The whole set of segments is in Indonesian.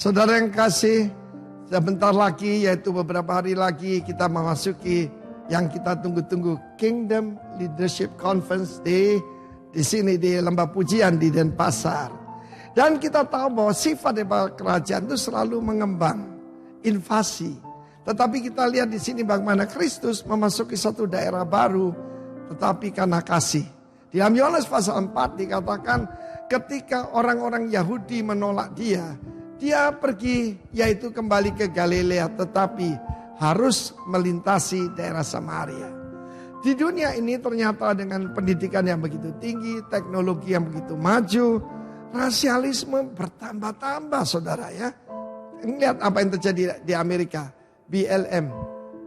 Saudara yang kasih, sebentar lagi yaitu beberapa hari lagi kita memasuki yang kita tunggu-tunggu Kingdom Leadership Conference di sini di Lembah Pujian di Denpasar. Dan kita tahu bahwa sifat daripada kerajaan itu selalu mengembang, invasi. Tetapi kita lihat di sini bagaimana Kristus memasuki satu daerah baru, tetapi karena kasih. Di dalam Yohanes pasal 4 dikatakan ketika orang-orang Yahudi menolak dia pergi yaitu kembali ke Galilea, tetapi harus melintasi daerah Samaria. Di dunia ini ternyata dengan pendidikan yang begitu tinggi, teknologi yang begitu maju, rasialisme bertambah-tambah saudara ya. Lihat apa yang terjadi di Amerika, BLM,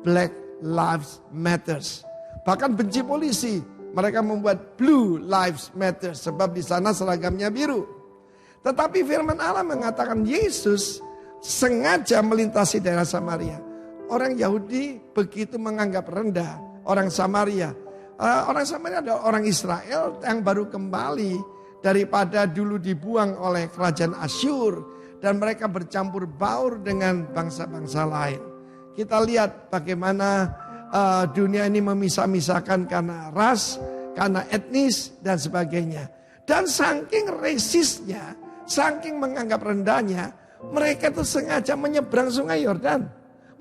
Black Lives Matters. Bahkan benci polisi, mereka membuat Blue Lives Matter sebab di sana seragamnya biru. Tetapi firman Allah mengatakan Yesus sengaja melintasi daerah Samaria. Orang Yahudi begitu menganggap rendah orang Samaria. Orang Samaria adalah orang Israel yang baru kembali daripada dulu dibuang oleh kerajaan Asyur. Dan mereka bercampur baur dengan bangsa-bangsa lain. Kita lihat bagaimana dunia ini memisah-misahkan karena ras, karena etnis dan sebagainya. Dan saking resisnya, saking menganggap rendahnya, mereka itu sengaja menyeberang sungai Yordan.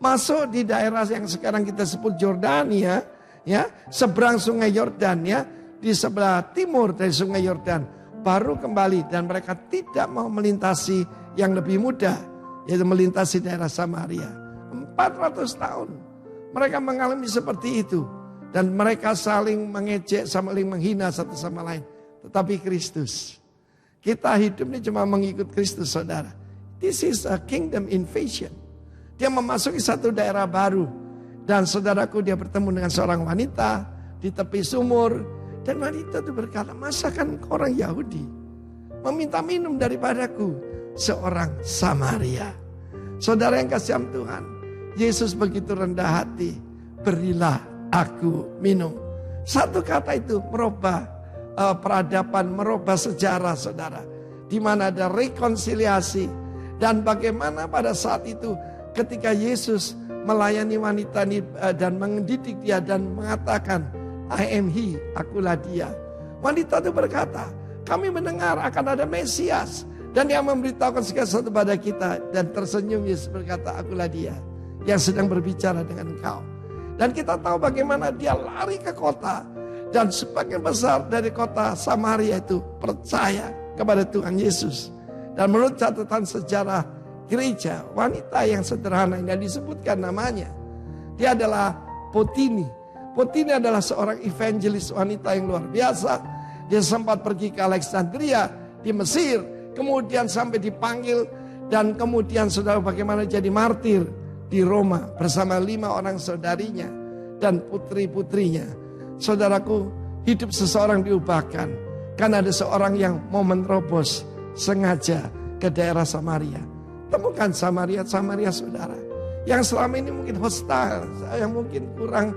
Masuk di daerah yang sekarang kita sebut Jordania, ya, seberang sungai Yordan ya, di sebelah timur dari sungai Yordan. Baru kembali dan mereka tidak mau melintasi yang lebih mudah, yaitu melintasi daerah Samaria. 400 tahun mereka mengalami seperti itu. Dan mereka saling mengejek, saling menghina satu sama lain. Tetapi Kristus, kita hidup ini cuma mengikut Kristus saudara. This is a kingdom invasion. Dia memasuki satu daerah baru. Dan saudaraku dia bertemu dengan seorang wanita di tepi sumur. Dan wanita itu berkata, masakan orang Yahudi meminta minum daripadaku seorang Samaria. Saudara yang kasih Tuhan, Yesus begitu rendah hati, berilah aku minum. Satu kata itu merubah peradaban, merubah sejarah saudara. Di mana ada rekonsiliasi. Dan bagaimana pada saat itu ketika Yesus melayani wanita ini dan mendidik dia dan mengatakan, I am he, akulah dia. Wanita itu berkata, kami mendengar akan ada Mesias. Dan yang memberitahukan segala sesuatu pada kita. Dan tersenyum Yesus berkata, akulah dia yang sedang berbicara dengan engkau. Dan kita tahu bagaimana dia lari ke kota. Dan sebagian besar dari kota Samaria itu percaya kepada Tuhan Yesus. Dan menurut catatan sejarah gereja, wanita yang sederhana yang disebutkan namanya, dia adalah Potini. Potini adalah seorang evangelis wanita yang luar biasa. Dia sempat pergi ke Alexandria di Mesir. Kemudian sampai dipanggil. Dan kemudian saudara bagaimana jadi martir di Roma. Bersama 5 orang saudarinya dan putri-putrinya. Saudaraku, hidup seseorang diubahkan. Karena ada seorang yang mau menerobos sengaja ke daerah Samaria. Temukan Samaria saudara. Yang selama ini mungkin hostile. Yang mungkin kurang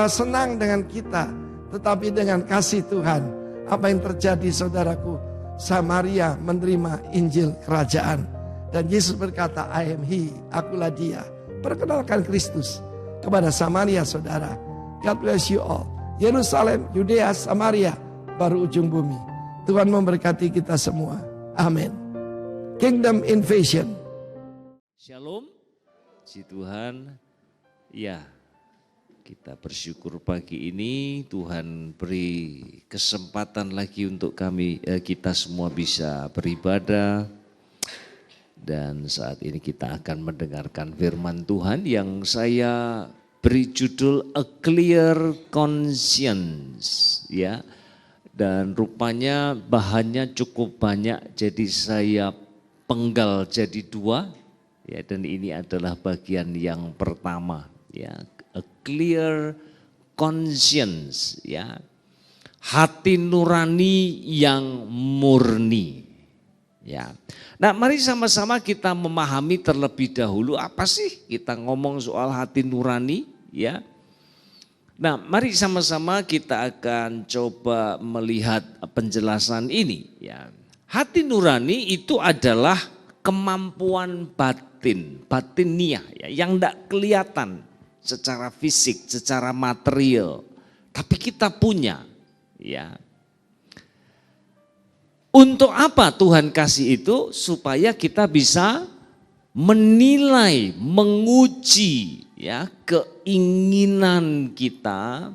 senang dengan kita. Tetapi dengan kasih Tuhan. Apa yang terjadi saudaraku? Samaria menerima Injil kerajaan. Dan Yesus berkata, I am he, akulah dia. Perkenalkan Kristus kepada Samaria saudara. God bless you all. Yerusalem, Yudea, Samaria, baru ujung bumi. Tuhan memberkati kita semua. Amin. Kingdom invasion. Shalom, puji Tuhan. Ya, kita bersyukur pagi ini Tuhan beri kesempatan lagi untuk kita semua bisa beribadah. Dan saat ini kita akan mendengarkan firman Tuhan yang saya beri judul A Clear Conscience. Ya, dan rupanya bahannya cukup banyak jadi saya penggal jadi 2. Ya, dan ini adalah bagian yang pertama, ya, a clear conscience, ya, hati nurani yang murni, ya. Nah, mari sama-sama kita memahami terlebih dahulu apa sih kita ngomong soal hati nurani, ya. Nah, mari sama-sama kita akan coba melihat penjelasan ini, ya. Hati nurani itu adalah kemampuan batiniah ya, yang tidak kelihatan secara fisik, secara material, tapi kita punya ya. Untuk apa Tuhan kasih itu? Supaya kita bisa menilai, menguji ya keinginan kita,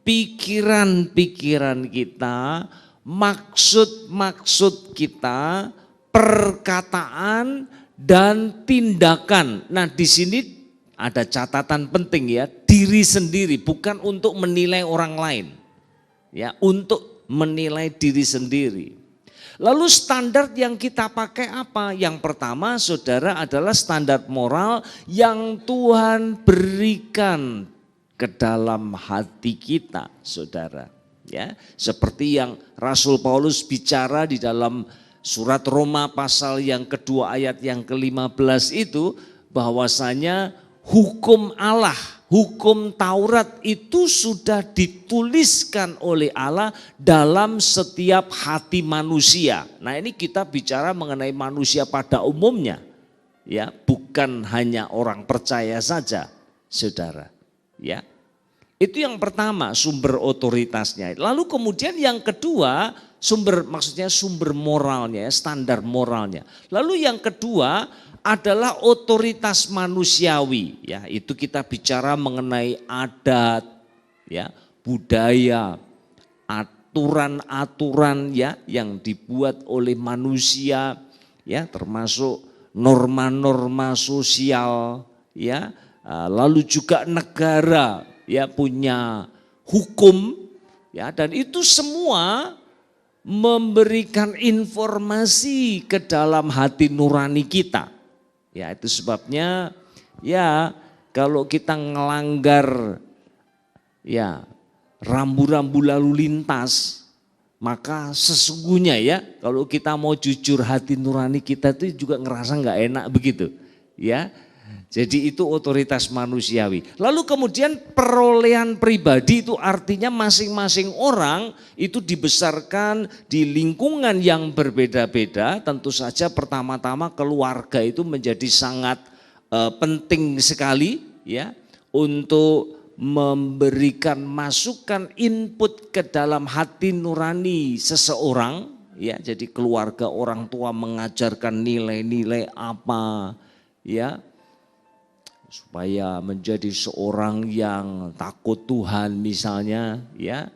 pikiran-pikiran kita, maksud-maksud kita, perkataan dan tindakan. Nah, di sini ada catatan penting ya, diri sendiri, bukan untuk menilai orang lain. Ya, untuk menilai diri sendiri. Lalu standar yang kita pakai apa? Yang pertama, Saudara, adalah standar moral yang Tuhan berikan ke dalam hati kita, Saudara. Ya, seperti yang Rasul Paulus bicara di dalam surat Roma pasal yang kedua ayat yang ke-15 itu, bahwasanya hukum Allah, hukum Taurat itu sudah dituliskan oleh Allah dalam setiap hati manusia. Nah, ini kita bicara mengenai manusia pada umumnya, ya, bukan hanya orang percaya saja, Saudara. Ya, itu yang pertama, sumber otoritasnya. Lalu kemudian yang kedua, maksudnya sumber moralnya, standar moralnya. Lalu yang kedua adalah otoritas manusiawi, ya, itu kita bicara mengenai adat, ya, budaya, aturan-aturan ya yang dibuat oleh manusia, ya, termasuk norma-norma sosial, ya, lalu juga negara ya punya hukum, ya, dan itu semua memberikan informasi ke dalam hati nurani kita. Ya, itu sebabnya ya kalau kita ngelanggar ya rambu-rambu lalu lintas, maka sesungguhnya ya kalau kita mau jujur, hati nurani kita itu juga ngerasa nggak enak begitu. Ya, jadi itu otoritas manusiawi. Lalu kemudian perolehan pribadi itu artinya masing-masing orang itu dibesarkan di lingkungan yang berbeda-beda. Tentu saja pertama-tama keluarga itu menjadi sangat penting sekali ya untuk memberikan masukan input ke dalam hati nurani seseorang. Ya, jadi keluarga, orang tua mengajarkan nilai-nilai apa ya, supaya menjadi seorang yang takut Tuhan misalnya ya,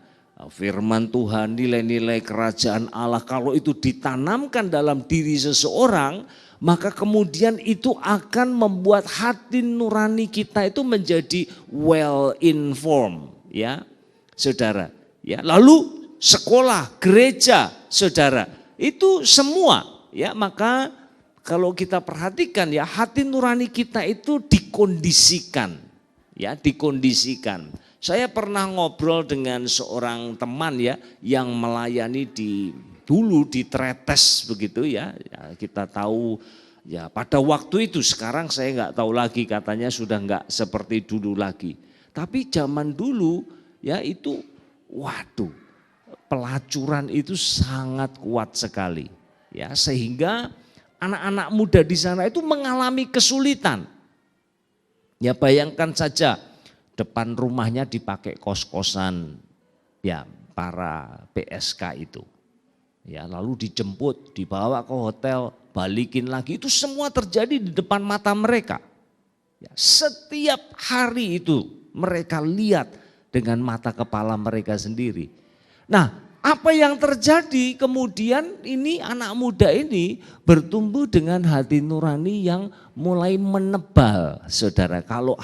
firman Tuhan, nilai-nilai kerajaan Allah, kalau itu ditanamkan dalam diri seseorang, maka kemudian itu akan membuat hati nurani kita itu menjadi well informed ya, Saudara. Ya, lalu sekolah, gereja, Saudara, itu semua ya, maka kalau kita perhatikan ya hati nurani kita itu dikondisikan, ya dikondisikan. Saya pernah ngobrol dengan seorang teman ya yang melayani dulu di Tretes begitu ya. Kita tahu ya pada waktu itu, sekarang saya nggak tahu lagi, katanya sudah nggak seperti dulu lagi. Tapi zaman dulu ya itu, waduh, pelacuran itu sangat kuat sekali ya, sehingga anak-anak muda di sana itu mengalami kesulitan. Ya bayangkan saja, depan rumahnya dipakai kos-kosan ya para PSK itu. Ya, lalu dijemput, dibawa ke hotel, balikin lagi, itu semua terjadi di depan mata mereka. Ya, setiap hari itu mereka lihat dengan mata kepala mereka sendiri. Nah, apa yang terjadi kemudian ini anak muda ini bertumbuh dengan hati nurani yang mulai menebal, Saudara, kalau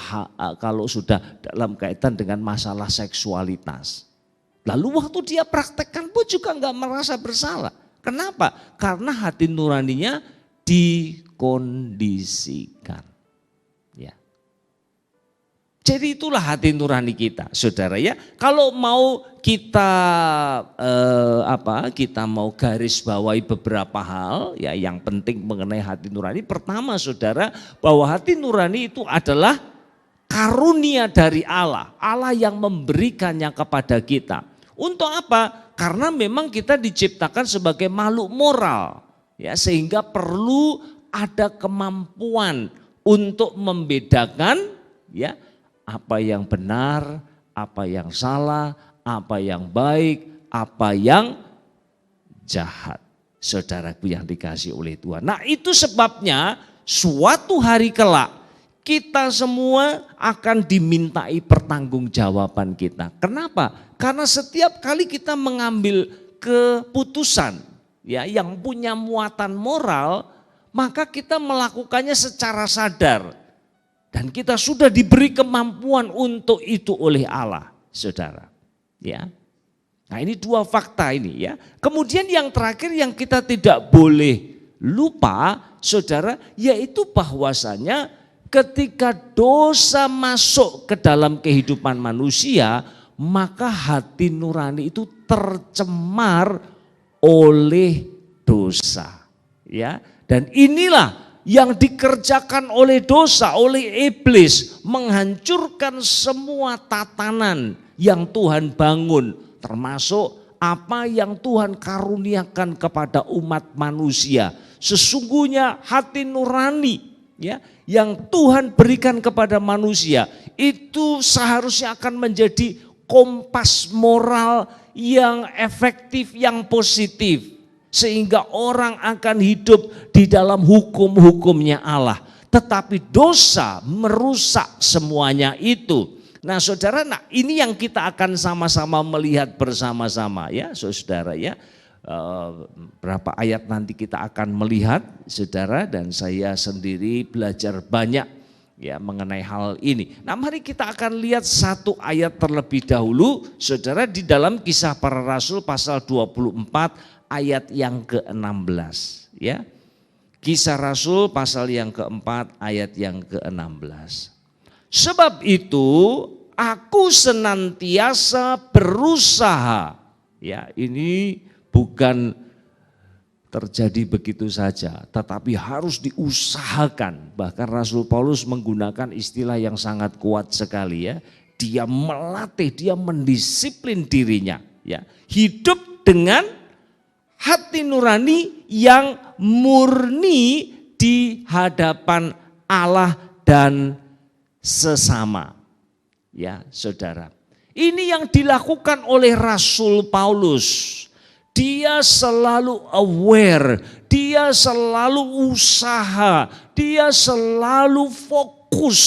sudah dalam kaitan dengan masalah seksualitas. Lalu waktu dia praktekkan pun juga enggak merasa bersalah. Kenapa? Karena hati nuraninya dikondisikan. Ya. Jadi itulah hati nurani kita, Saudara ya. Kalau mau kita kita mau garis bawahi beberapa hal ya yang penting mengenai hati nurani. Pertama, Saudara, bahwa hati nurani itu adalah karunia dari Allah. Allah yang memberikannya kepada kita. Untuk apa? Karena memang kita diciptakan sebagai makhluk moral ya, sehingga perlu ada kemampuan untuk membedakan ya apa yang benar, apa yang salah, apa yang baik, apa yang jahat. Saudaraku yang dikasihi oleh Tuhan. Nah, itu sebabnya suatu hari kelak kita semua akan dimintai pertanggungjawaban kita. Kenapa? Karena setiap kali kita mengambil keputusan ya yang punya muatan moral, maka kita melakukannya secara sadar. Dan kita sudah diberi kemampuan untuk itu oleh Allah, Saudara. Ya. Nah, ini dua fakta ini ya. Kemudian yang terakhir yang kita tidak boleh lupa, Saudara, yaitu bahwasanya ketika dosa masuk ke dalam kehidupan manusia, maka hati nurani itu tercemar oleh dosa. Ya, dan inilah yang dikerjakan oleh dosa, oleh iblis, menghancurkan semua tatanan yang Tuhan bangun, termasuk apa yang Tuhan karuniakan kepada umat manusia. Sesungguhnya hati nurani ya yang Tuhan berikan kepada manusia itu seharusnya akan menjadi kompas moral yang efektif, yang positif, sehingga orang akan hidup di dalam hukum-hukumnya Allah. Tetapi dosa merusak semuanya itu. Nah, Saudara, nah ini yang kita akan sama-sama melihat bersama-sama ya, Saudara ya. Berapa ayat nanti kita akan melihat, Saudara, dan saya sendiri belajar banyak ya mengenai hal ini. Nah, mari kita akan lihat satu ayat terlebih dahulu, Saudara, di dalam Kisah Para Rasul pasal 24 ayat yang ke-16 ya. Kisah Rasul pasal yang keempat ayat yang ke-16. Sebab itu aku senantiasa berusaha. Ya, ini bukan terjadi begitu saja, tetapi harus diusahakan. Bahkan Rasul Paulus menggunakan istilah yang sangat kuat sekali ya. Dia melatih, dia mendisiplin dirinya ya. Hidup dengan hati nurani yang murni di hadapan Allah dan sesama. Ya, Saudara. Ini yang dilakukan oleh Rasul Paulus. Dia selalu aware, dia selalu usaha, dia selalu fokus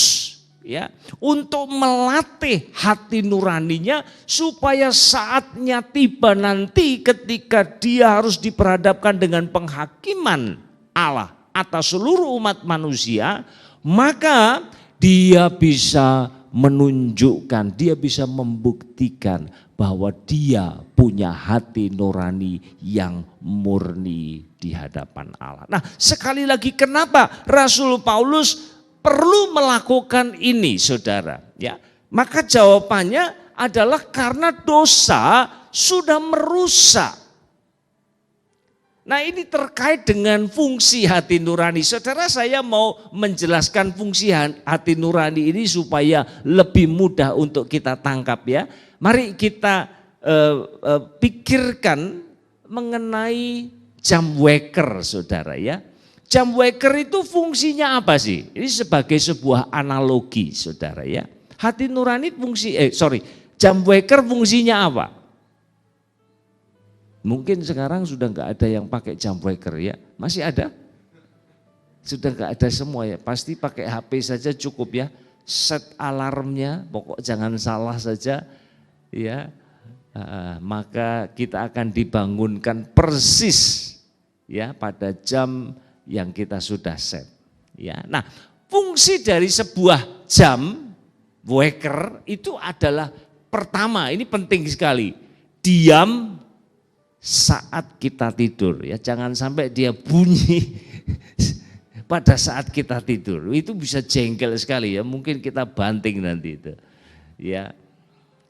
ya untuk melatih hati nuraninya supaya saatnya tiba nanti ketika dia harus diperhadapkan dengan penghakiman Allah atas seluruh umat manusia, maka dia bisa menunjukkan, dia bisa membuktikan bahwa dia punya hati nurani yang murni di hadapan Allah. Nah, sekali lagi kenapa Rasul Paulus perlu melakukan ini, Saudara? Ya, maka jawabannya adalah karena dosa sudah merusak. Nah, ini terkait dengan fungsi hati nurani. Saudara, saya mau menjelaskan fungsi hati nurani ini supaya lebih mudah untuk kita tangkap ya. Mari kita pikirkan mengenai jam waker, Saudara ya. Jam waker itu fungsinya apa sih? Ini sebagai sebuah analogi, Saudara ya. Hati nurani jam waker fungsinya apa? Mungkin sekarang sudah nggak ada yang pakai jam waker ya. Masih ada? Sudah nggak ada semua ya. Pasti pakai HP saja cukup ya. Set alarmnya, pokok jangan salah saja. Ya, maka kita akan dibangunkan persis ya pada jam yang kita sudah set. Ya, nah fungsi dari sebuah jam waker itu adalah pertama, ini penting sekali, diam saat kita tidur ya, jangan sampai dia bunyi pada saat kita tidur, itu bisa jengkel sekali ya, mungkin kita banting nanti itu ya.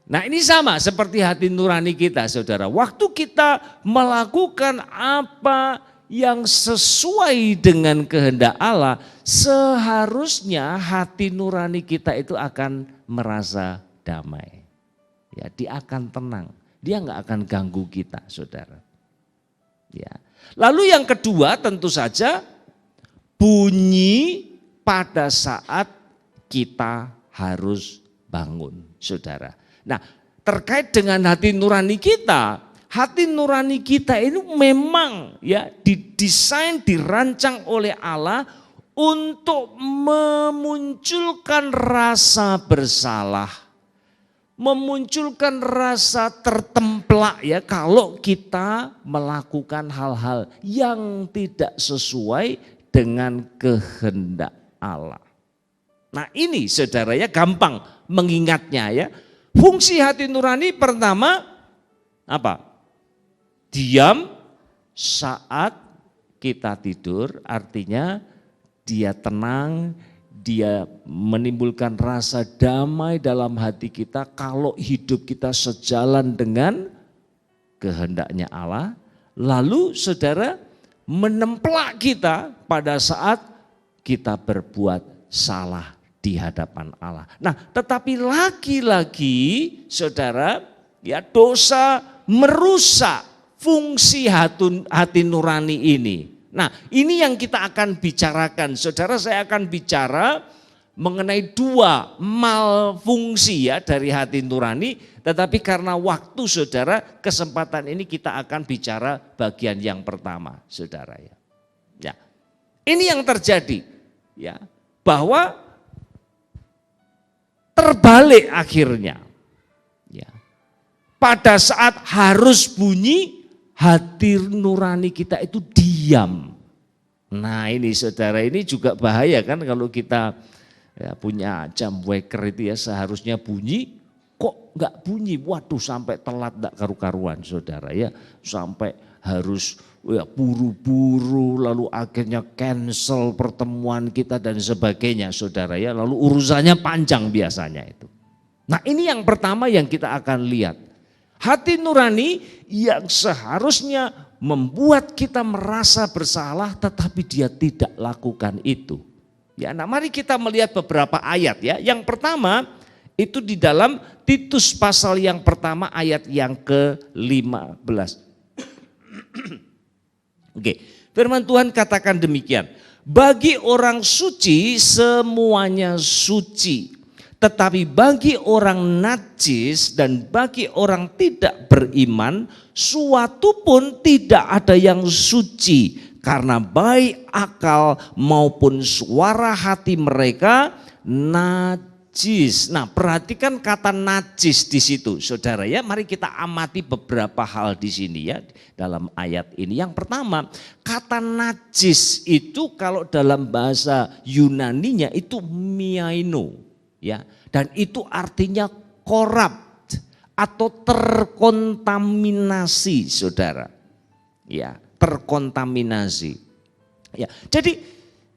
Nah, ini sama seperti hati nurani kita, Saudara. Waktu kita melakukan apa yang sesuai dengan kehendak Allah, seharusnya hati nurani kita itu akan merasa damai. Ya, dia akan tenang. Dia nggak akan ganggu kita, Saudara. Ya. Lalu yang kedua tentu saja bunyi pada saat kita harus bangun, saudara. Nah, terkait dengan hati nurani kita ini memang ya didesain, dirancang oleh Allah untuk memunculkan rasa bersalah, memunculkan rasa tertemplak ya kalau kita melakukan hal-hal yang tidak sesuai dengan kehendak Allah. Nah ini saudara ya gampang mengingatnya ya. Fungsi hati nurani pertama apa? Diam saat kita tidur, artinya dia tenang, dia menimbulkan rasa damai dalam hati kita kalau hidup kita sejalan dengan kehendaknya Allah. Lalu saudara menemplak kita pada saat kita berbuat salah di hadapan Allah. Nah tetapi lagi-lagi saudara ya dosa merusak fungsi hati nurani ini. Nah ini yang kita akan bicarakan. Saudara saya akan bicara mengenai dua malfungsi ya dari hati nurani. Tetapi karena waktu saudara kesempatan ini kita akan bicara bagian yang pertama saudara ya. Ya. Ini yang terjadi ya bahwa terbalik akhirnya. Ya. Pada saat harus bunyi hati nurani kita itu diam. Nah ini saudara ini juga bahaya kan kalau kita ya, punya jam waker itu ya seharusnya bunyi kok nggak bunyi. Waduh sampai telat nggak karu-karuan saudara ya. Sampai harus ya, buru-buru lalu akhirnya cancel pertemuan kita dan sebagainya saudara ya. Lalu urusannya panjang biasanya itu. Nah ini yang pertama yang kita akan lihat. Hati nurani yang seharusnya membuat kita merasa bersalah tetapi dia tidak lakukan itu. Ya, nah mari kita melihat beberapa ayat ya. Yang pertama itu di dalam Titus pasal yang pertama ayat yang ke-15. Oke, firman Tuhan katakan demikian. Bagi orang suci semuanya suci. Tetapi bagi orang najis dan bagi orang tidak beriman, suatu pun tidak ada yang suci. Karena baik akal maupun suara hati mereka najis. Nah perhatikan kata najis di situ saudara ya. Mari kita amati beberapa hal di sini ya dalam ayat ini. Yang pertama kata najis itu kalau dalam bahasa Yunaninya itu miaino. Ya, dan itu artinya corrupt atau terkontaminasi, saudara. Ya, terkontaminasi. Ya, jadi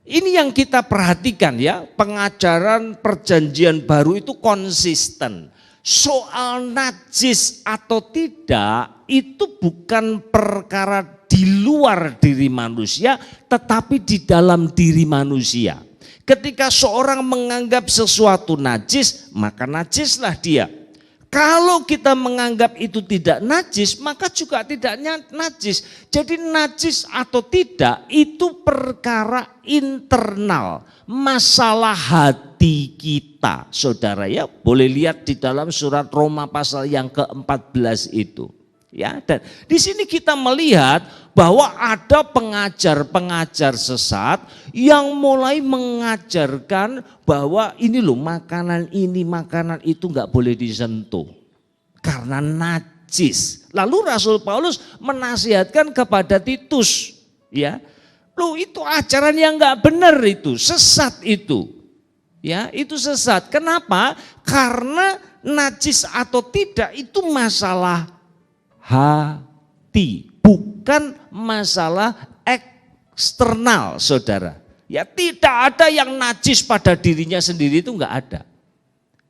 ini yang kita perhatikan ya, pengajaran perjanjian baru itu konsisten. Soal najis atau tidak itu bukan perkara di luar diri manusia, tetapi di dalam diri manusia. Ketika seorang menganggap sesuatu najis, maka najislah dia. Kalau kita menganggap itu tidak najis, maka juga tidak najis. Jadi najis atau tidak itu perkara internal, masalah hati kita. Saudara ya, boleh lihat di dalam surat Roma pasal yang ke-14 itu. Ya, dan di sini kita melihat bahwa ada pengajar-pengajar sesat yang mulai mengajarkan bahwa ini loh makanan ini makanan itu nggak boleh disentuh karena najis. Lalu Rasul Paulus menasihatkan kepada Titus, ya, loh itu ajaran yang nggak benar itu, sesat itu, ya itu sesat. Kenapa? Karena najis atau tidak itu masalah hati, bukan masalah eksternal, saudara. Ya tidak ada yang najis pada dirinya sendiri itu enggak ada.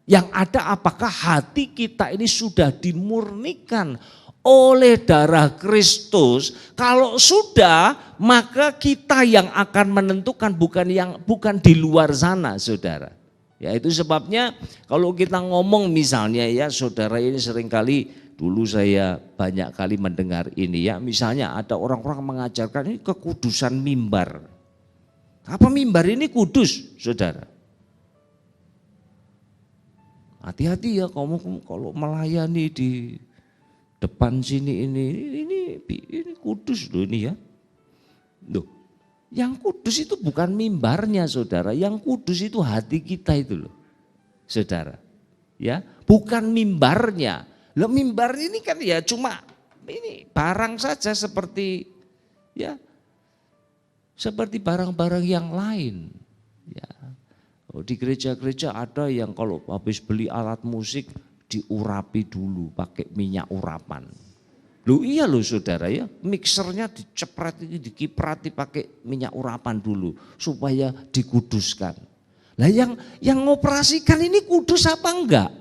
Yang ada apakah hati kita ini sudah dimurnikan oleh darah Kristus. Kalau sudah, maka kita yang akan menentukan bukan di luar sana, saudara. Ya itu sebabnya kalau kita ngomong misalnya ya saudara ini seringkali dulu saya banyak kali mendengar ini ya, misalnya ada orang-orang mengajarkan ini kekudusan mimbar. Apa mimbar ini kudus, saudara? Hati-hati ya kamu kalau melayani di depan sini ini kudus loh ini ya. Loh, yang kudus itu bukan mimbarnya, saudara. Yang kudus itu hati kita itu loh, saudara. Ya, bukan mimbarnya. Loh, mimbar ini kan ya cuma ini barang saja seperti ya seperti barang-barang yang lain. Ya. Oh, di gereja-gereja ada yang kalau habis beli alat musik diurapi dulu pakai minyak urapan. Loh iya loh saudara ya, mixernya dicepret, dikiprati pakai minyak urapan dulu supaya dikuduskan. Lah yang ngoperasikan ini kudus apa enggak?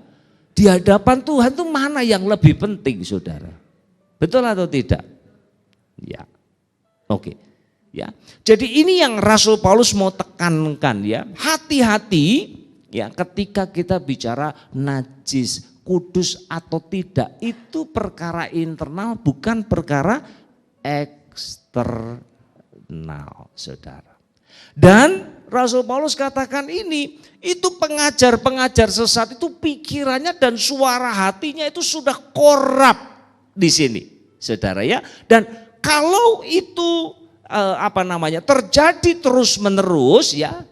Di hadapan Tuhan tuh mana yang lebih penting, saudara? Betul atau tidak? Ya, oke. Ya, jadi ini yang Rasul Paulus mau tekankan ya. Hati-hati ya ketika kita bicara najis, kudus atau tidak, itu perkara internal bukan perkara eksternal, saudara. Dan Rasul Paulus katakan ini, itu pengajar-pengajar sesat itu pikirannya dan suara hatinya itu sudah korup di sini, saudara ya. Dan kalau itu terjadi terus menerus ya,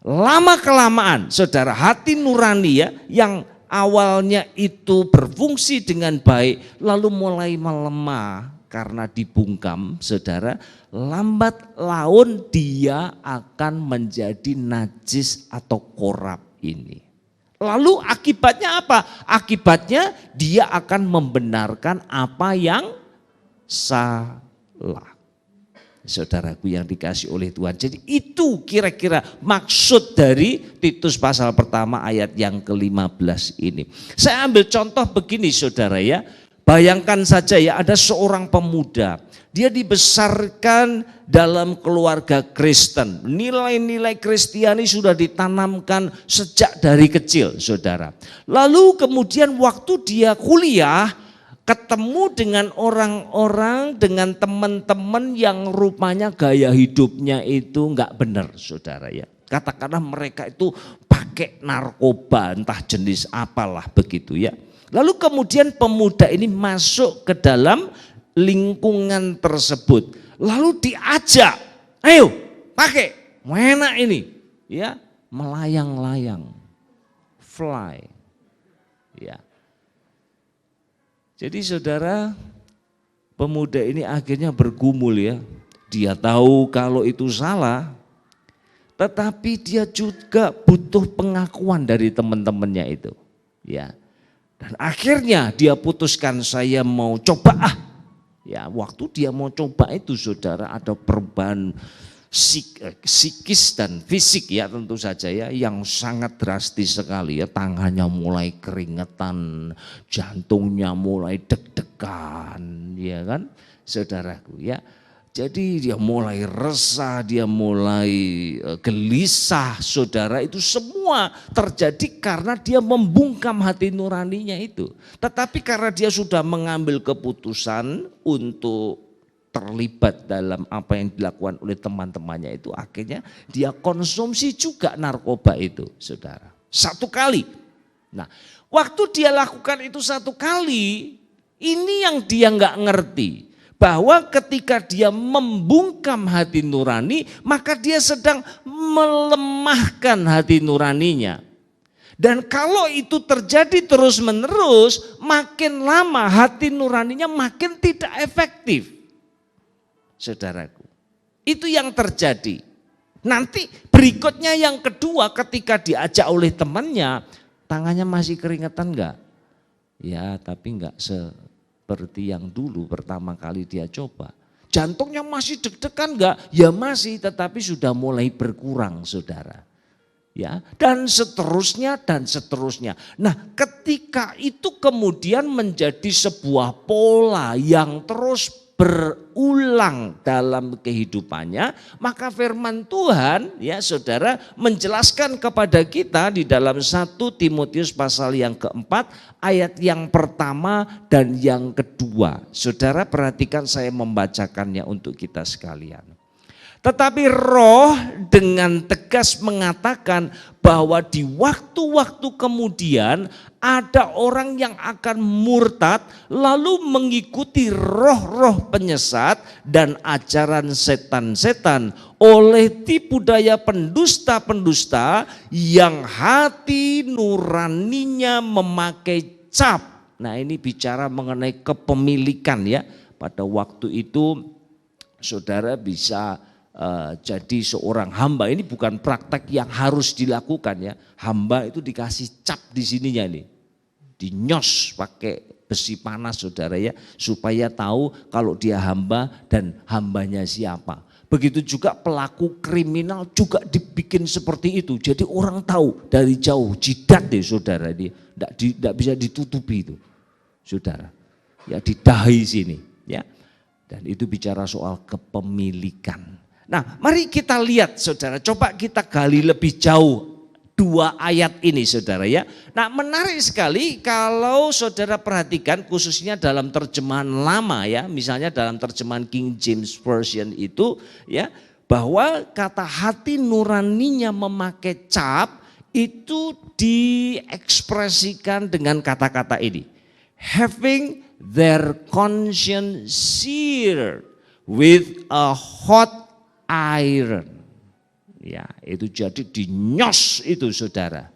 lama kelamaan, saudara, hati nurani ya yang awalnya itu berfungsi dengan baik lalu mulai melemah karena dibungkam, saudara, lambat laun dia akan menjadi najis atau korup ini. Lalu akibatnya apa? Akibatnya dia akan membenarkan apa yang salah. Saudaraku yang dikasih oleh Tuhan. Jadi itu kira-kira maksud dari Titus pasal pertama ayat yang ke-15 ini. Saya ambil contoh begini saudara ya. Bayangkan saja ya, ada seorang pemuda. Dia dibesarkan dalam keluarga Kristen. Nilai-nilai Kristiani sudah ditanamkan sejak dari kecil, saudara. Lalu kemudian waktu dia kuliah, ketemu dengan orang-orang, dengan teman-teman yang rupanya gaya hidupnya itu enggak benar, saudara ya. Katakanlah mereka itu pakai narkoba, entah jenis apalah begitu ya. Lalu kemudian pemuda ini masuk ke dalam lingkungan tersebut. Lalu diajak, ayo pakai, enak ini. Ya, melayang-layang, fly. Ya. Jadi saudara, pemuda ini akhirnya bergumul ya. Dia tahu kalau itu salah, tetapi dia juga butuh pengakuan dari teman-temannya itu. Ya. Dan akhirnya dia putuskan saya mau coba Ya, waktu dia mau coba itu saudara ada perubahan psikis dan fisik ya tentu saja ya yang sangat drastis sekali ya, tangannya mulai keringetan, jantungnya mulai deg-degan ya kan saudaraku ya. Jadi dia mulai resah, dia mulai gelisah saudara, itu semua terjadi karena dia membungkam hati nuraninya itu. Tetapi karena dia sudah mengambil keputusan untuk terlibat dalam apa yang dilakukan oleh teman-temannya itu, akhirnya dia konsumsi juga narkoba itu saudara. Satu kali. Nah waktu dia lakukan itu satu kali, ini yang dia nggak ngerti. Bahwa ketika dia membungkam hati nurani, maka dia sedang melemahkan hati nuraninya. Dan kalau itu terjadi terus menerus, makin lama hati nuraninya makin tidak efektif. Saudaraku, itu yang terjadi. Nanti berikutnya yang kedua ketika diajak oleh temannya, tangannya masih keringetan enggak? Ya tapi enggak seperti yang dulu pertama kali dia coba. Jantungnya masih deg-degan enggak? Ya masih, tetapi sudah mulai berkurang saudara. Ya, dan seterusnya dan seterusnya. Nah, ketika itu kemudian menjadi sebuah pola yang terus berulang dalam kehidupannya, maka firman Tuhan ya saudara menjelaskan kepada kita di dalam 1 Timotius pasal yang keempat ayat yang pertama dan yang kedua. Saudara perhatikan saya membacakannya untuk kita sekalian. Tetapi Roh dengan tegas mengatakan bahwa di waktu-waktu kemudian ada orang yang akan murtad lalu mengikuti roh-roh penyesat dan ajaran setan-setan oleh tipu daya pendusta-pendusta yang hati nuraninya memakai cap. Nah, ini bicara mengenai kepemilikan ya. Pada waktu itu saudara bisa jadi seorang hamba. Ini bukan praktek yang harus dilakukan ya. Hamba itu dikasih cap di sininya nih, dinyos pakai besi panas saudara ya, supaya tahu kalau dia hamba dan hambanya siapa. Begitu juga pelaku kriminal juga dibikin seperti itu. Jadi orang tahu dari jauh, jidat deh saudara, dia tidak bisa ditutupi itu saudara. Ya di dahi sini ya. Dan itu bicara soal kepemilikan. Nah, mari kita lihat saudara, coba kita gali lebih jauh dua ayat ini saudara ya. Nah, menarik sekali kalau saudara perhatikan khususnya dalam terjemahan lama ya, misalnya dalam terjemahan King James Version itu ya, bahwa kata hati nuraninya memakai cap itu diekspresikan dengan kata-kata ini. Having their conscience seared with a hot iron. Ya, itu jadi dinyos itu saudara.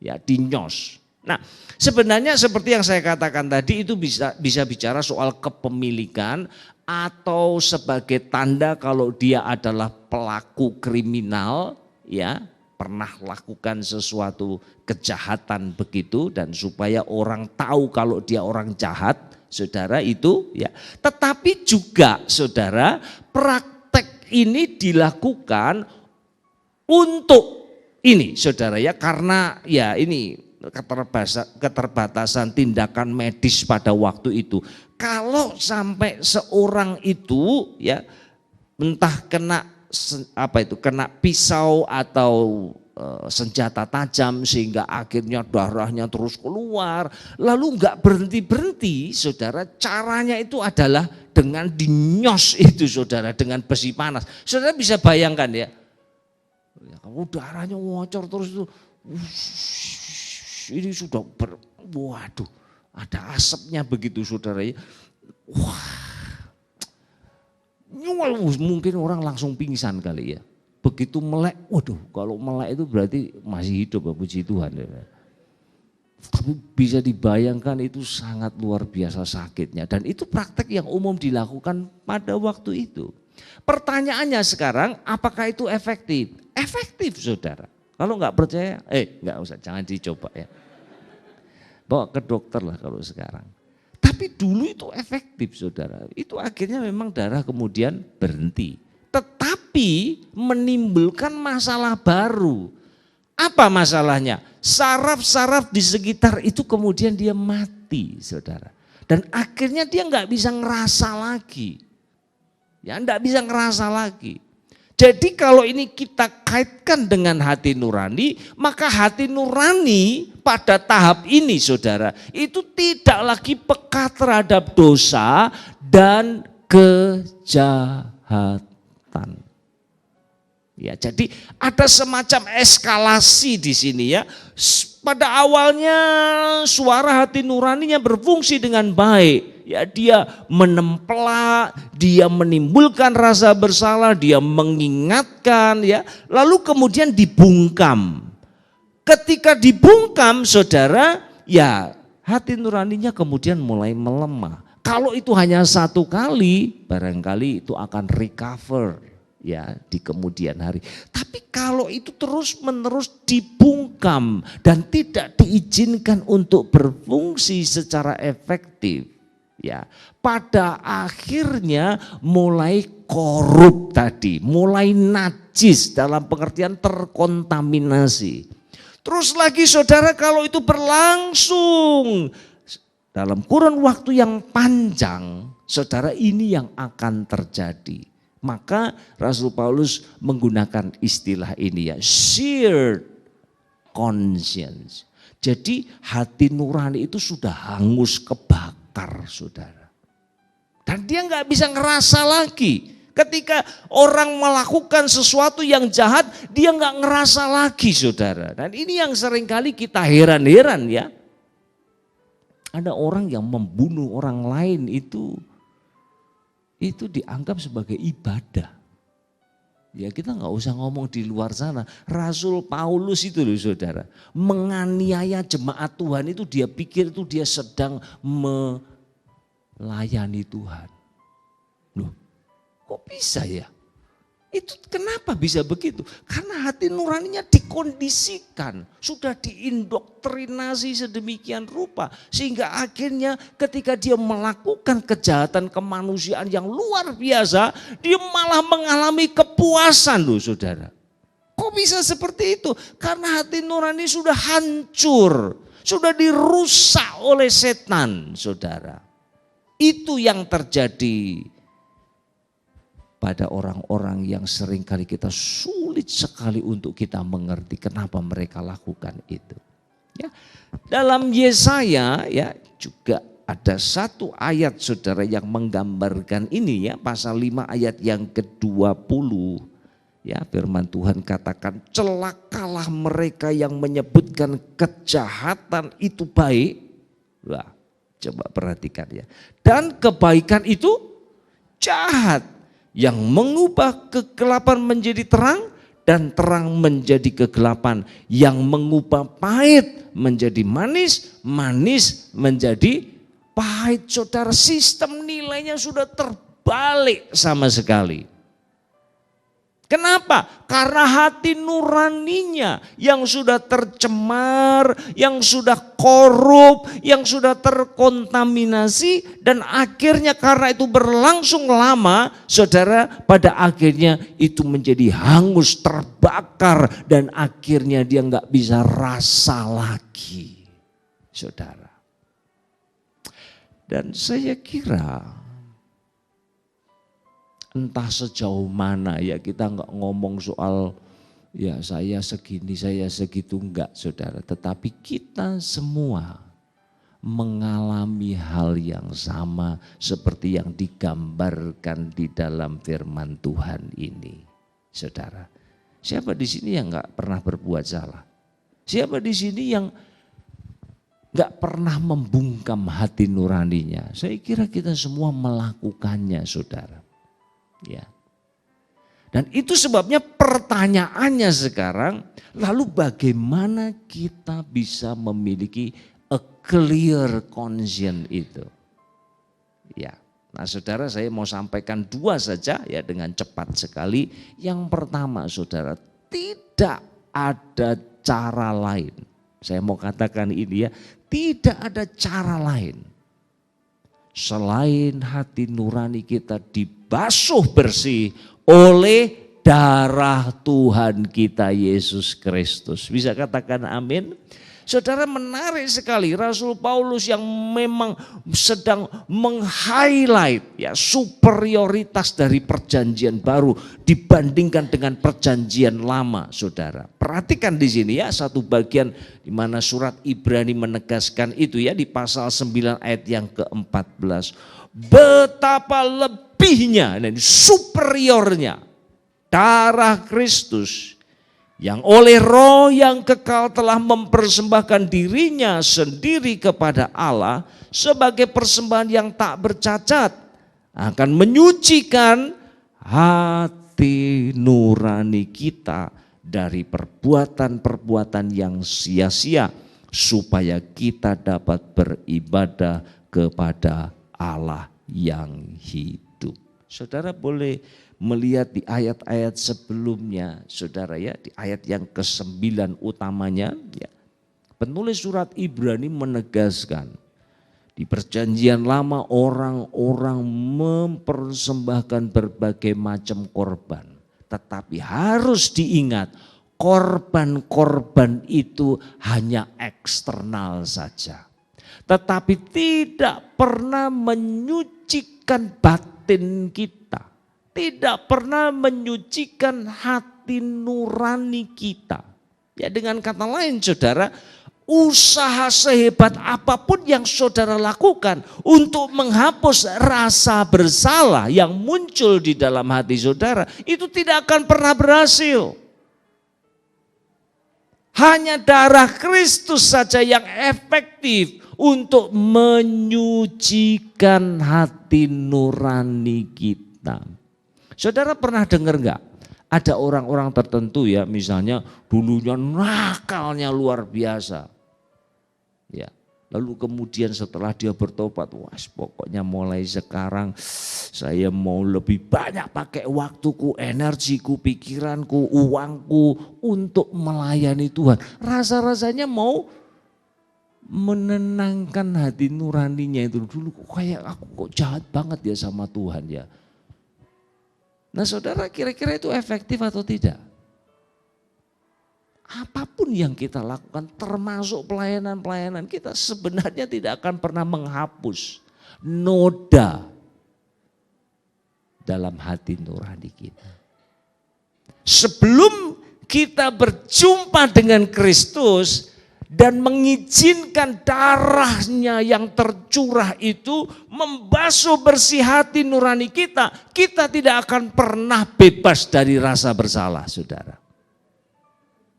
Ya, dinyos. Nah, sebenarnya seperti yang saya katakan tadi itu bisa bicara soal kepemilikan atau sebagai tanda kalau dia adalah pelaku kriminal ya, pernah lakukan sesuatu kejahatan begitu dan supaya orang tahu kalau dia orang jahat, saudara itu ya. Tetapi juga saudara, praktek ini dilakukan untuk ini saudara ya, karena ya ini keterbatasan tindakan medis pada waktu itu. Kalau sampai seorang itu ya entah kena kena pisau atau senjata tajam sehingga akhirnya darahnya terus keluar, lalu enggak berhenti-berhenti saudara, caranya itu adalah dengan dinyos itu saudara, dengan besi panas. Saudara bisa bayangkan ya, kalau darahnya ngocor terus itu, ini sudah waduh, ada asapnya begitu saudara ya. Wah, mungkin orang langsung pingsan kali ya. Begitu melek, waduh kalau melek itu berarti masih hidup, puji Tuhan. Ya. Tapi bisa dibayangkan itu sangat luar biasa sakitnya. Dan itu praktek yang umum dilakukan pada waktu itu. Pertanyaannya sekarang, apakah itu efektif? Efektif saudara. Kalau nggak percaya, nggak usah, jangan dicoba ya. Bawa ke dokter lah kalau sekarang. Tapi dulu itu efektif saudara. Itu akhirnya memang darah kemudian berhenti. Tetapi menimbulkan masalah baru. Apa masalahnya? Saraf-saraf di sekitar itu kemudian dia mati saudara. Dan akhirnya dia nggak bisa ngerasa lagi. Ya nggak bisa ngerasa lagi. Jadi kalau ini kita kaitkan dengan hati nurani, maka hati nurani pada tahap ini saudara, itu tidak lagi peka terhadap dosa dan kejahatan. Ya, jadi ada semacam eskalasi di sini ya. Pada awalnya suara hati nuraninya berfungsi dengan baik. Ya, dia menempelak, dia menimbulkan rasa bersalah, dia mengingatkan ya. Lalu kemudian dibungkam. Ketika dibungkam saudara, ya hati nuraninya kemudian mulai melemah. Kalau itu hanya satu kali, barangkali itu akan recover ya di kemudian hari. Tapi kalau itu terus-menerus dibungkam dan tidak diizinkan untuk berfungsi secara efektif, ya pada akhirnya mulai korup tadi, mulai najis dalam pengertian terkontaminasi. Terus lagi saudara, kalau itu berlangsung dalam kurun waktu yang panjang, saudara, ini yang akan terjadi. Maka Rasul Paulus menggunakan istilah ini ya, seared conscience. Jadi hati nurani itu sudah hangus kebakar saudara. Dan dia nggak bisa ngerasa lagi. Ketika orang melakukan sesuatu yang jahat, dia nggak ngerasa lagi, saudara. Dan ini yang seringkali kita heran-heran ya. Ada orang yang membunuh orang lain itu dianggap sebagai ibadah. Ya kita nggak usah ngomong di luar sana. Rasul Paulus itu loh saudara, menganiaya jemaat Tuhan itu dia pikir itu dia sedang melayani Tuhan. Loh, kok bisa ya? Itu kenapa bisa begitu? Karena hati nuraninya dikondisikan, sudah diindoktrinasi sedemikian rupa. Sehingga akhirnya ketika dia melakukan kejahatan kemanusiaan yang luar biasa, dia malah mengalami kepuasan loh saudara. Kok bisa seperti itu? Karena hati nurani sudah hancur, sudah dirusak oleh setan saudara. Itu yang terjadi pada orang-orang yang seringkali kita sulit sekali untuk kita mengerti kenapa mereka lakukan itu. Ya, dalam Yesaya ya juga ada satu ayat saudara yang menggambarkan ini ya, pasal 5 ayat yang ke-20. Ya, firman Tuhan katakan, celakalah mereka yang menyebutkan kejahatan itu baik. Wah, coba perhatikan ya. Dan kebaikan itu jahat. Yang mengubah kegelapan menjadi terang dan terang menjadi kegelapan. Yang mengubah pahit menjadi manis, manis menjadi pahit. Saudara, sistem nilainya sudah terbalik sama sekali. Kenapa? Karena hati nuraninya yang sudah tercemar, yang sudah korup, yang sudah terkontaminasi, dan akhirnya karena itu berlangsung lama, saudara, pada akhirnya itu menjadi hangus, terbakar, dan akhirnya dia nggak bisa rasa lagi, saudara. Dan saya kira entah sejauh mana ya, kita nggak ngomong soal ya saya segini, saya segitu, enggak saudara. Tetapi kita semua mengalami hal yang sama seperti yang digambarkan di dalam firman Tuhan ini. Saudara, siapa di sini yang nggak pernah berbuat salah? Siapa di sini yang nggak pernah membungkam hati nuraninya? Saya kira kita semua melakukannya saudara. Ya. Dan itu sebabnya pertanyaannya sekarang, lalu bagaimana kita bisa memiliki a clear conscience itu? Ya. Nah, saudara, saya mau sampaikan 2 saja ya dengan cepat sekali. Yang pertama, saudara, tidak ada cara lain. Saya mau katakan ini ya, tidak ada cara lain selain hati nurani kita dibasuh bersih oleh darah Tuhan kita Yesus Kristus. Bisa katakan amin? Saudara, menarik sekali Rasul Paulus yang memang sedang meng-highlight ya superioritas dari perjanjian baru dibandingkan dengan perjanjian lama, saudara. Perhatikan di sini ya, satu bagian di mana surat Ibrani menegaskan itu ya, di pasal 9 ayat yang ke-14. Betapa lebihnya dan superiornya darah Kristus yang oleh Roh yang kekal telah mempersembahkan dirinya sendiri kepada Allah sebagai persembahan yang tak bercacat, akan menyucikan hati nurani kita dari perbuatan-perbuatan yang sia-sia, supaya kita dapat beribadah kepada Allah yang hidup. Saudara boleh melihat di ayat-ayat sebelumnya, saudara ya, di ayat yang ke-9 utamanya ya, penulis surat Ibrani menegaskan di perjanjian lama orang-orang mempersembahkan berbagai macam korban, tetapi harus diingat korban-korban itu hanya eksternal saja, tetapi tidak pernah menyucikan batin kita, tidak pernah menyucikan hati nurani kita. Ya, dengan kata lain saudara, usaha sehebat apapun yang saudara lakukan untuk menghapus rasa bersalah yang muncul di dalam hati saudara, itu tidak akan pernah berhasil. Hanya darah Kristus saja yang efektif untuk menyucikan hati nurani kita. Saudara pernah dengar enggak? Ada orang-orang tertentu ya, misalnya dulunya nakalnya luar biasa. Ya, lalu kemudian setelah dia bertobat, wah pokoknya mulai sekarang saya mau lebih banyak pakai waktuku, energiku, pikiranku, uangku untuk melayani Tuhan. Rasa-rasanya mau menenangkan hati nuraninya itu. Dulu kayak aku kok jahat banget ya sama Tuhan ya. Nah saudara, kira-kira itu efektif atau tidak? Apapun yang kita lakukan termasuk pelayanan-pelayanan kita sebenarnya tidak akan pernah menghapus noda dalam hati nurani kita. Sebelum kita berjumpa dengan Kristus dan mengizinkan darahnya yang tercurah itu membasuh bersih hati nurani kita, kita tidak akan pernah bebas dari rasa bersalah, saudara.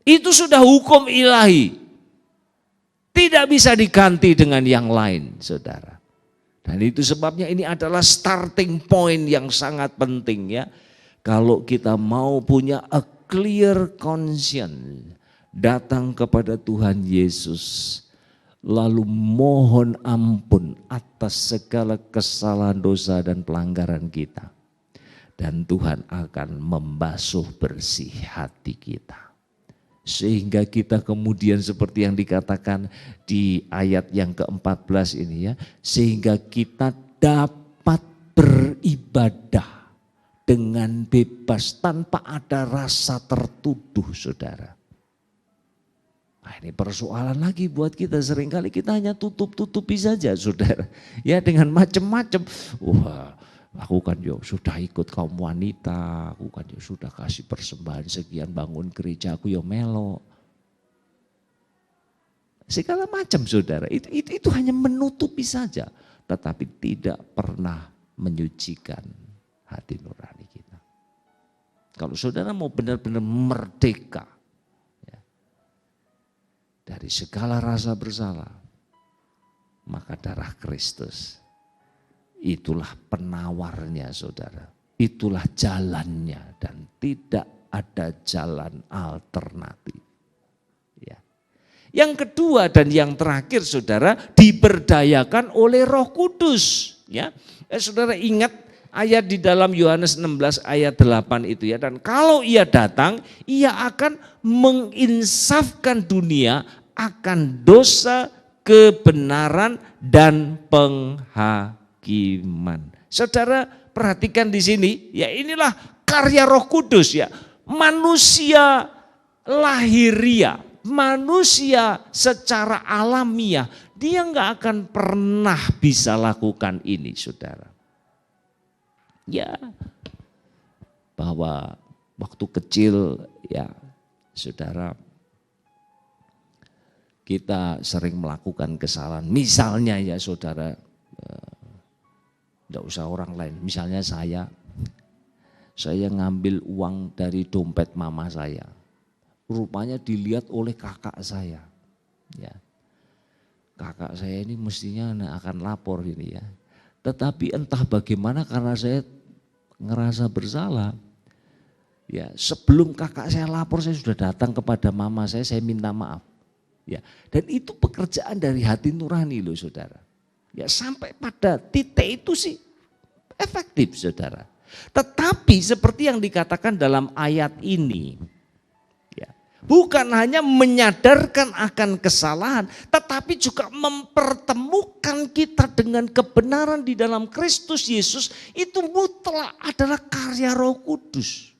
Itu sudah hukum ilahi. Tidak bisa diganti dengan yang lain, saudara. Dan itu sebabnya ini adalah starting point yang sangat penting ya. Kalau kita mau punya a clear conscience, datang kepada Tuhan Yesus, lalu mohon ampun atas segala kesalahan, dosa dan pelanggaran kita. Dan Tuhan akan membasuh bersih hati kita. Sehingga kita kemudian seperti yang dikatakan di ayat yang ke-14 ini ya, sehingga kita dapat beribadah dengan bebas tanpa ada rasa tertuduh, saudara. Nah, ini persoalan lagi buat kita, seringkali kita hanya tutup-tutupi saja, saudara. Ya dengan macam-macam. Wah, aku kan yo sudah ikut kaum wanita, aku kan yo sudah kasih persembahan sekian, bangun gereja, aku yo melo. Segala macam, saudara. Itu hanya menutupi saja, tetapi tidak pernah menyucikan hati nurani kita. Kalau saudara mau benar-benar merdeka ya, dari segala rasa bersalah, maka darah Kristus itulah penawarnya, saudara. Itulah jalannya dan tidak ada jalan alternatif. Ya. Yang kedua dan yang terakhir, saudara, diberdayakan oleh Roh Kudus. Ya, saudara ingat ayat di dalam Yohanes 16 ayat 8 itu ya. Dan kalau ia datang, ia akan menginsafkan dunia akan dosa, kebenaran dan penghakiman. Saudara perhatikan di sini, ya inilah karya Roh Kudus ya. Manusia lahiriah, manusia secara alamiah, dia nggak akan pernah bisa lakukan ini, saudara. Ya, bahwa waktu kecil ya saudara kita sering melakukan kesalahan. Misalnya ya saudara, tidak usah orang lain, misalnya saya ngambil uang dari dompet mama saya. Rupanya dilihat oleh kakak saya. Ya. Kakak saya ini mestinya akan lapor ini ya. Tetapi entah bagaimana karena saya ngerasa bersalah. Ya, sebelum kakak saya lapor saya sudah datang kepada mama saya minta maaf. Ya, dan itu pekerjaan dari hati nurani loh, saudara. Ya, sampai pada titik itu sih efektif, saudara. Tetapi seperti yang dikatakan dalam ayat ini, ya, bukan hanya menyadarkan akan kesalahan, tetapi juga mempertemukan kita dengan kebenaran di dalam Kristus Yesus. Itu mutlak adalah karya Roh Kudus.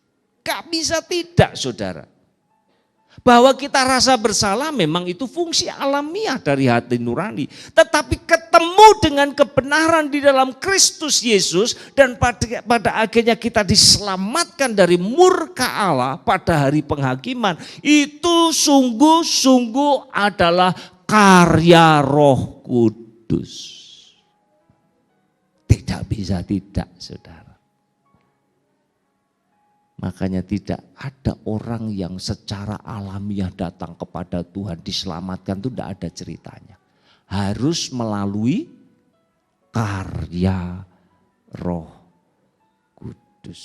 Gak bisa tidak, saudara. Bahwa kita rasa bersalah memang itu fungsi alamiah dari hati nurani. Tetapi ketemu dengan kebenaran di dalam Kristus Yesus dan pada akhirnya kita diselamatkan dari murka Allah pada hari penghakiman. Itu sungguh-sungguh adalah karya Roh Kudus. Tidak bisa tidak, saudara. Makanya tidak ada orang yang secara alamiah datang kepada Tuhan diselamatkan, itu tidak ada ceritanya. Harus melalui karya Roh Kudus.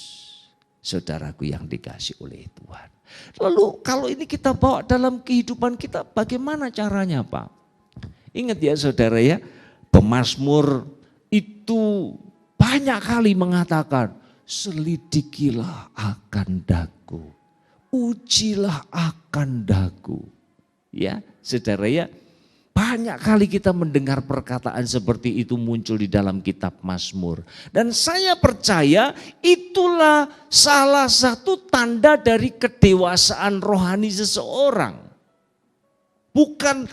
Saudaraku yang dikasih oleh Tuhan. Lalu kalau ini kita bawa dalam kehidupan kita, bagaimana caranya Pak? Ingat ya saudara ya, pemazmur itu banyak kali mengatakan, selidikilah akan daku, ujilah akan daku. Ya saudara ya, banyak kali kita mendengar perkataan seperti itu muncul di dalam kitab Mazmur. Dan saya percaya itulah salah satu tanda dari kedewasaan rohani seseorang. Bukan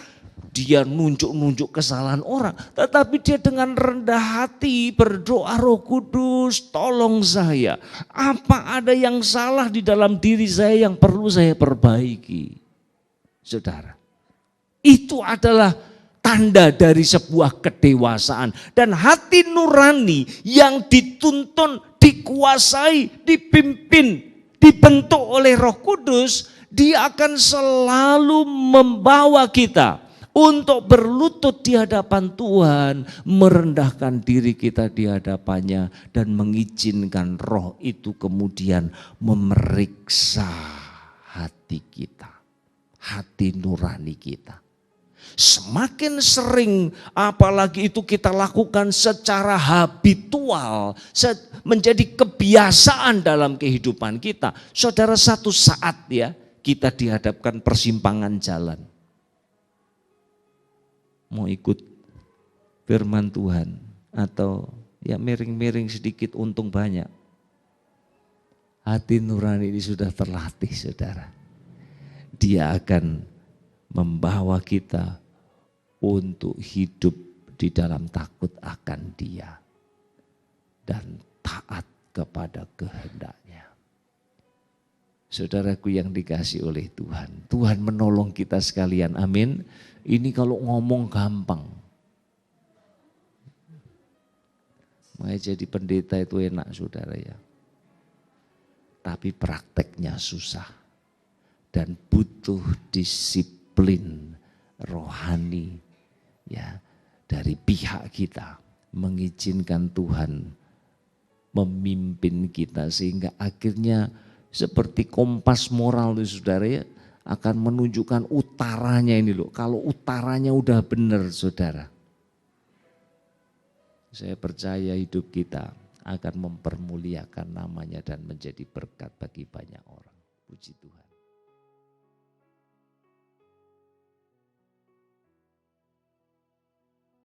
dia nunjuk-nunjuk kesalahan orang, tetapi dia dengan rendah hati berdoa, Roh Kudus tolong saya. Apa ada yang salah di dalam diri saya yang perlu saya perbaiki? Saudara. Itu adalah tanda dari sebuah kedewasaan. Dan hati nurani yang dituntun, dikuasai, dipimpin, dibentuk oleh Roh Kudus, dia akan selalu membawa kita untuk berlutut di hadapan Tuhan, merendahkan diri kita di hadapannya, dan mengizinkan Roh itu kemudian memeriksa hati kita, hati nurani kita. Semakin sering apalagi itu kita lakukan secara habitual, menjadi kebiasaan dalam kehidupan kita. Saudara, satu saat ya kita dihadapkan persimpangan jalan. Mau ikut firman Tuhan atau ya miring-miring sedikit untung banyak. Hati nurani ini sudah terlatih saudara. Dia akan membawa kita untuk hidup di dalam takut akan Dia dan taat kepada kehendaknya. Saudaraku yang dikasih oleh Tuhan, Tuhan menolong kita sekalian, amin. Ini kalau ngomong gampang. Makanya jadi pendeta itu enak saudara ya. Tapi prakteknya susah dan butuh disiplin rohani ya dari pihak kita, mengizinkan Tuhan memimpin kita sehingga akhirnya seperti kompas moral itu saudara ya, akan menunjukkan utaranya ini loh. Kalau utaranya udah benar saudara, saya percaya hidup kita akan mempermuliakan namanya dan menjadi berkat bagi banyak orang. Puji Tuhan.